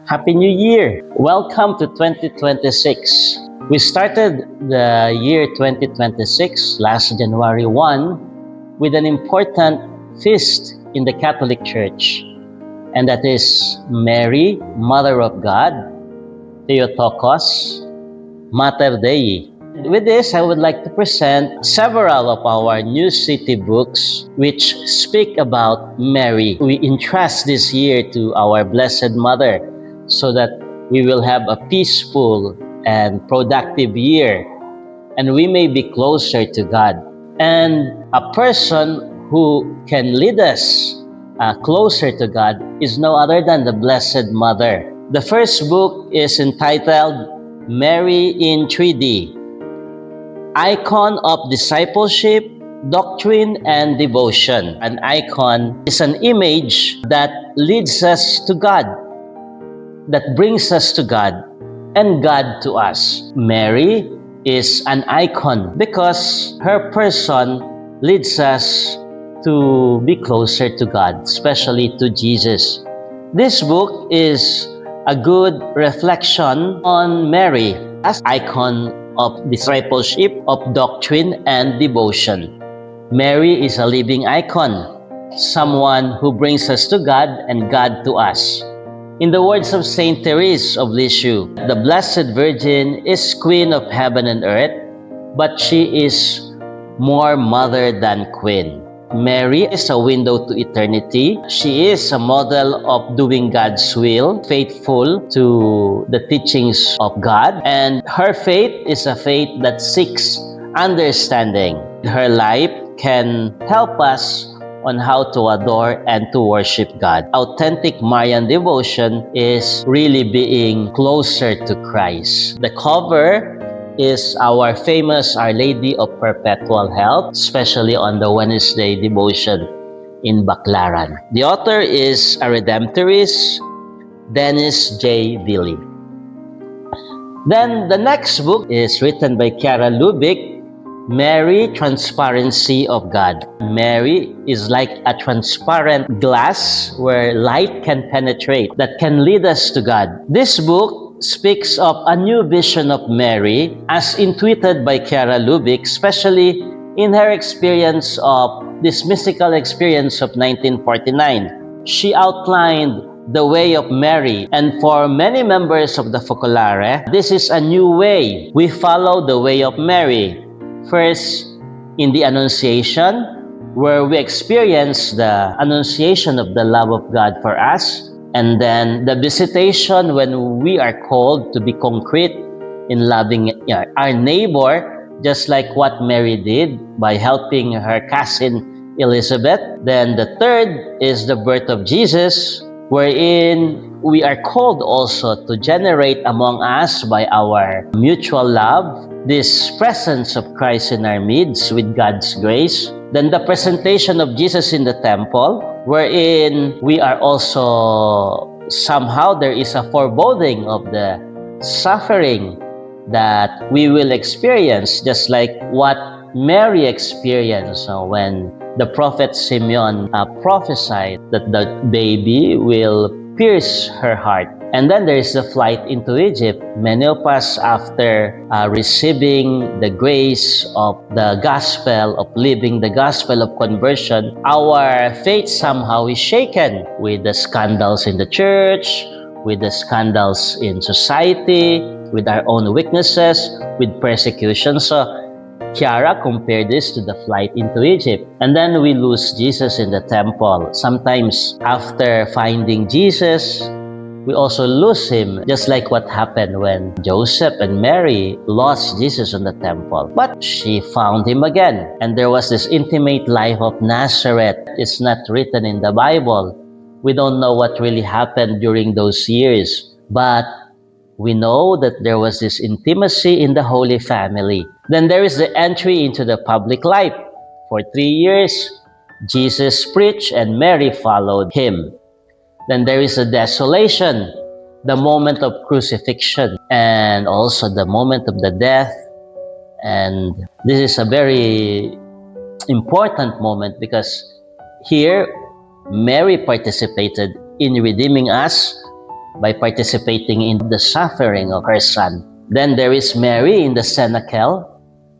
Happy New Year! Welcome to 2026. We started the year 2026 last January 1 with an important feast in the Catholic Church, and that is Mary, Mother of God, Theotokos, Mater Dei. With this, I would like to present several of our New City books which speak about Mary. We entrust this year to our Blessed Mother so that we will have a peaceful and productive year and we may be closer to God. And a person who can lead us closer to God is no other than the Blessed Mother. The first book is entitled Mary in 3D, Icon of Discipleship, Doctrine, and Devotion. An icon is an image that leads us to God, that brings us to God, and God to us. Mary is an icon because her person leads us to be closer to God, especially to Jesus. This book is a good reflection on Mary as icon of discipleship, of doctrine, and devotion. Mary is a living icon, someone who brings us to God and God to us. In the words of Saint Therese of Lisieux, the Blessed Virgin is Queen of heaven and earth, but she is more mother than queen. Mary is a window to eternity. She is a model of doing God's will, faithful to the teachings of God, and her faith is a faith that seeks understanding. Her life can help us on how to adore and to worship God. Authentic Marian devotion is really being closer to Christ. The cover is our famous Our Lady of Perpetual Help, especially on the Wednesday devotion in Baclaran. The author is a Redemptorist, Dennis J. Billy. Then the next book is written by Chiara Lubick, Mary, Transparency of God. Mary is like a transparent glass where light can penetrate, that can lead us to God. This book speaks of a new vision of Mary as intuited by Chiara Lubick, especially in her experience of this mystical experience of 1949. She outlined the way of Mary, and for many members of the Focolare, this is a new way. We follow the way of Mary. First, in the Annunciation, where we experience the Annunciation of the love of God for us, and then the Visitation, when we are called to be concrete in loving our neighbor, just like what Mary did by helping her cousin Elizabeth. Then the third is the birth of Jesus, wherein we are called also to generate among us by our mutual love this presence of Christ in our midst with God's grace. Then the presentation of Jesus in the temple, wherein we are also somehow there is a foreboding of the suffering that we will experience, just like what Mary experienced when the prophet Simeon prophesied that the baby will pierce her heart. And then there is the flight into Egypt. Many of us, after receiving the grace of the gospel, of living the gospel of conversion, our faith somehow is shaken with the scandals in the church, with the scandals in society, with our own weaknesses, with persecution. So Chiara compared this to the flight into Egypt. And then we lose Jesus in the temple. Sometimes after finding Jesus, we also lose him, just like what happened when Joseph and Mary lost Jesus in the temple. But she found him again. And there was this intimate life of Nazareth. It's not written in the Bible. We don't know what really happened during those years. But we know that there was this intimacy in the Holy Family. Then there is the entry into the public life. For 3 years, Jesus preached and Mary followed him. Then there is a desolation, the moment of crucifixion, and also the moment of the death. And this is a very important moment because here Mary participated in redeeming us by participating in the suffering of her son. Then there is Mary in the cenacle,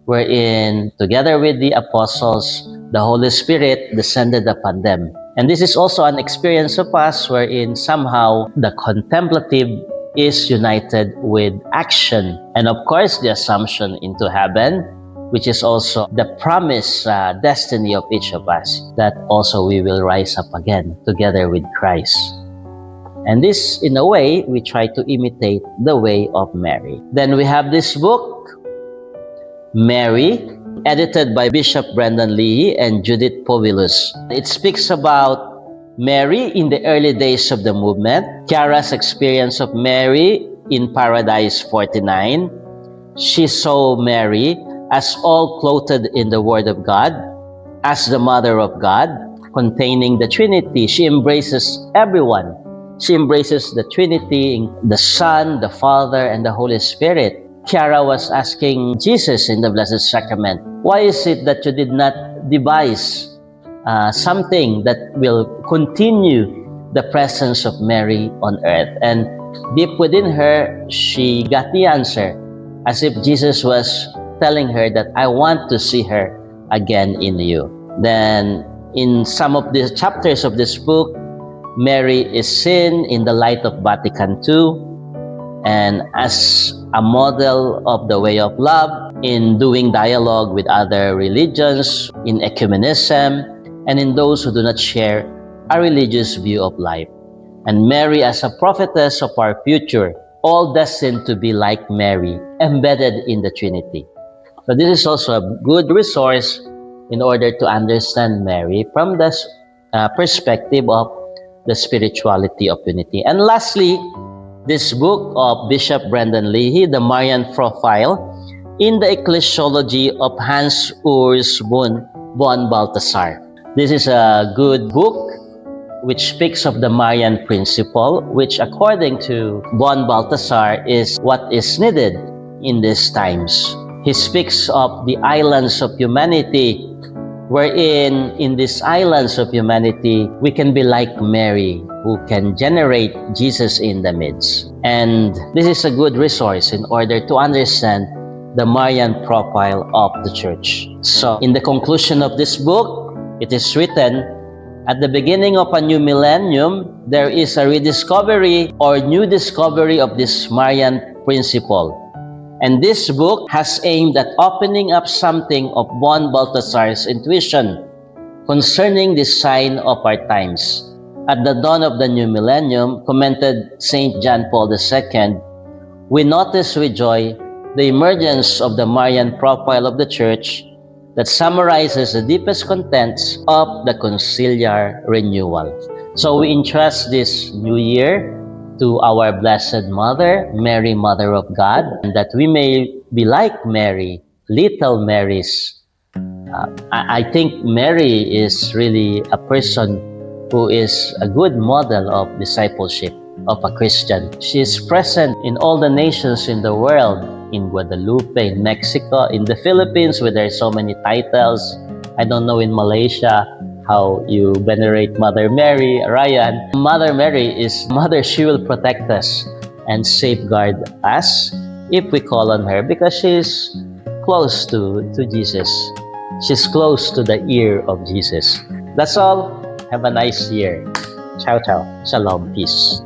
wherein together with the apostles, the Holy Spirit descended upon them. And this is also an experience of us wherein somehow the contemplative is united with action. And of course, the assumption into heaven, which is also the promised destiny of each of us, that also we will rise up again together with Christ. And this, in a way, we try to imitate the way of Mary. Then we have this book, Mary, edited by Bishop Brendan Leahy and Judith Povillus. It speaks about Mary in the early days of the movement, Chiara's experience of Mary in Paradise 49. She saw Mary as all clothed in the Word of God, as the Mother of God, containing the Trinity. She embraces everyone. She embraces the Trinity, the Son, the Father, and the Holy Spirit. Chiara was asking Jesus in the Blessed Sacrament, why is it that you did not devise something that will continue the presence of Mary on earth? And deep within her, she got the answer, as if Jesus was telling her that I want to see her again in you. Then in some of the chapters of this book, Mary is seen in the light of Vatican II and as a model of the way of love in doing dialogue with other religions, in ecumenism, and in those who do not share a religious view of life. And Mary as a prophetess of our future, all destined to be like Mary, embedded in the Trinity. So this is also a good resource in order to understand Mary from the perspective of the spirituality of unity. And lastly, this book of Bishop Brendan Leahy, The Marian Profile, in the Ecclesiology of Hans Urs von Balthasar. This is a good book which speaks of the Marian principle, which according to von Balthasar is what is needed in these times. He speaks of the islands of humanity, wherein in these islands of humanity, we can be like Mary, who can generate Jesus in the midst. And this is a good resource in order to understand the Marian profile of the Church. So, in the conclusion of this book, it is written, at the beginning of a new millennium, there is a rediscovery or new discovery of this Marian principle. And this book has aimed at opening up something of von Balthasar's intuition concerning this sign of our times. At the dawn of the new millennium, commented St. John Paul II, we notice with joy the emergence of the Marian profile of the Church that summarizes the deepest contents of the conciliar renewal. So we entrust this new year to our Blessed Mother, Mary, Mother of God, and that we may be like Mary, little Marys. I think Mary is really a person who is a good model of discipleship of a Christian. She is present in all the nations in the world, in Guadalupe, in Mexico, in the Philippines, where there are so many titles. I don't know in Malaysia how you venerate Mother Mary, Ryan. Mother Mary is Mother. She will protect us and safeguard us if we call on her, because she's close to Jesus. She's close to the ear of Jesus. That's all. Have a nice year. Ciao, ciao. Shalom. Peace.